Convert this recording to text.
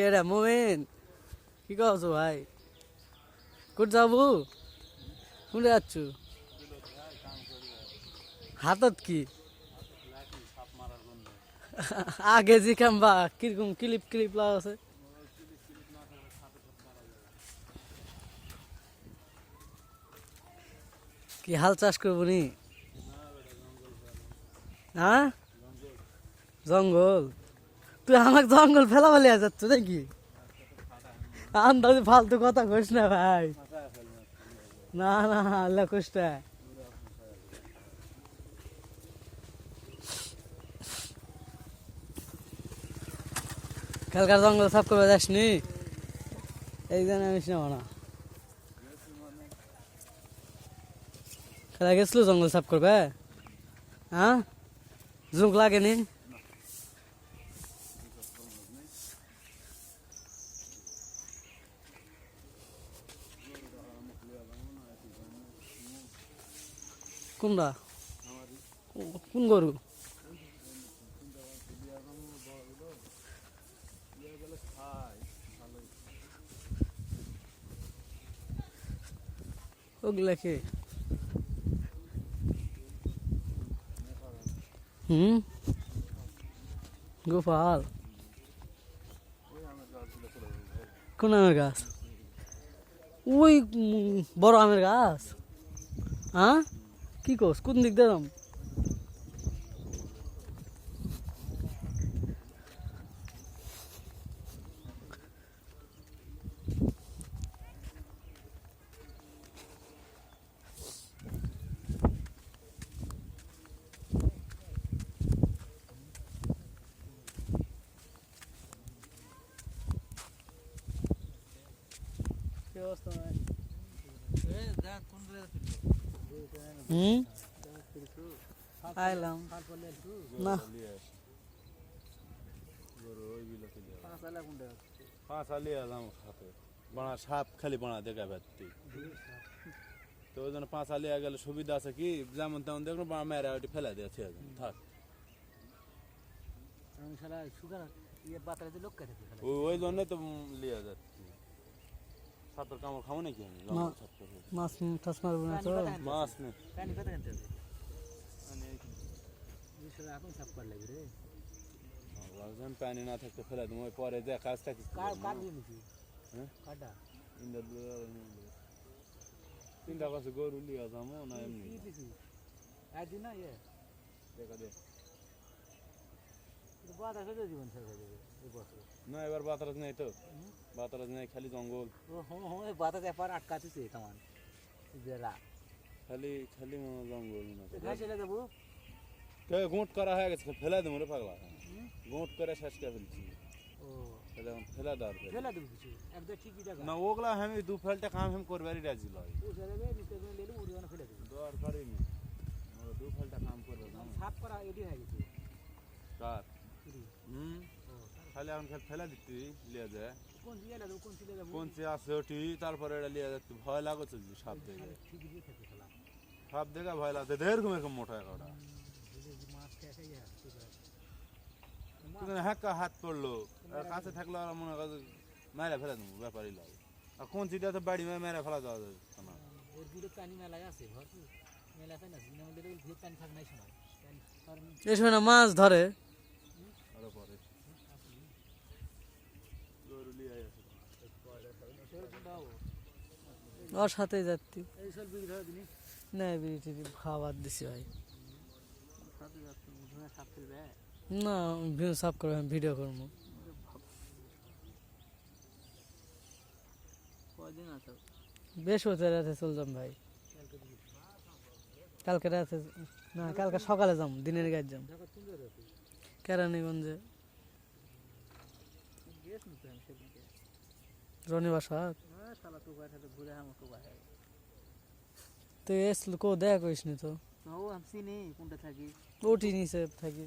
কেডা মোমেন কি কছো ভাই কোট যাবো কোন যাচ্ছ হাতত কি আগে জিখাম বা কিরকম ক্লিপ ক্লিপ লাগাছে আছে কি হাল চাষ করবো নি হ্যাঁ জঙ্গল তুই আমাকে জঙ্গল ফেলা ফেলে যাচ্ছ নাকি আন্দাজে ফালতু কথা কইস না ভাই না না আল্লাহ কইসটা কালকার জঙ্গল সাফ করবে যাসনি এই জন্য আমি শুনবো না খেলা গেছিল জঙ্গল সাফ করবে হ্যাঁ জুক লাগেনি কোনটা কোন গরু ওগুলা কি গোপাল কোন আমের গাছ ওই বড় আমের গাছ হ্যাঁ কি কোস কোন দিক দিলাম আইলাম না বড়া সাপ খালি বড়া দেখা ভেত্তি তো ওই জন্য 5 আলিয়া গেলে সুবিধা আছে কি যেমন তেমন দেখলো মেয়েরা ওইটি ফেলে দিয়েছে থাক ওই জন্যই তো লিয়ে যাচ্ছি সাপের কামড় খাবো নাকি আমি মাছ টাছ মারবো না তো মাছ নেই পানি না থাকতে ফেলে দেবো ওই পরে যে কাজ থাকে চিন্তা করছে গরু লিয়া যাবো না এমনি না এবার বাতাস নেই তো বাতাস নেই খালি জঙ্গল বাতাস এবার আটকাছে তোমার খালি খালি জঙ্গল গোট করা হয়ে গেছে ফেলে দেবো রে পাগলা গোট করে শেষ করে ফেলছি ফেলা দেওয়ার না ওগুলা আমি দু ফেলটা কাম আমি করবারই রাজি লয় দরকারই নেই দু ফেলটা কাম করবে সাফ করা এডি হয়ে গেছে কার খালি এখন খালি ফেলা দিচ্ছি লিয়ে যায় কোন সে আছে ওটি তারপরে এটা লিয়ে যাচ্ছে ভয় লাগছে সাপ দেখে সাপ দেখে ভয় লাগছে এরকম এরকম মোটা একটা হ্যাঁ হাত পড়লো কাছে থাকলে আর মনে হয় মেরে ফেলে দেবো ব্যাপারই লাগে আর কোন চিটা তো বাড়ি মেরে ফেলা যাওয়া যায় না এই সময় না মাছ ধরে ওর সাথে যাচ্ছি না বিড়ি খাবার দিছি ভাই না সাফ করবো ভিডিও করবো বেশ হতে রাতে চললাম ভাই কালকে রাতে না কালকে সকালে যাম দিনের গাছ যাম কেরানীগঞ্জে রনিবার সাত তো এসলো কো দেখা করিস নি তো ওটি নিচে থাকি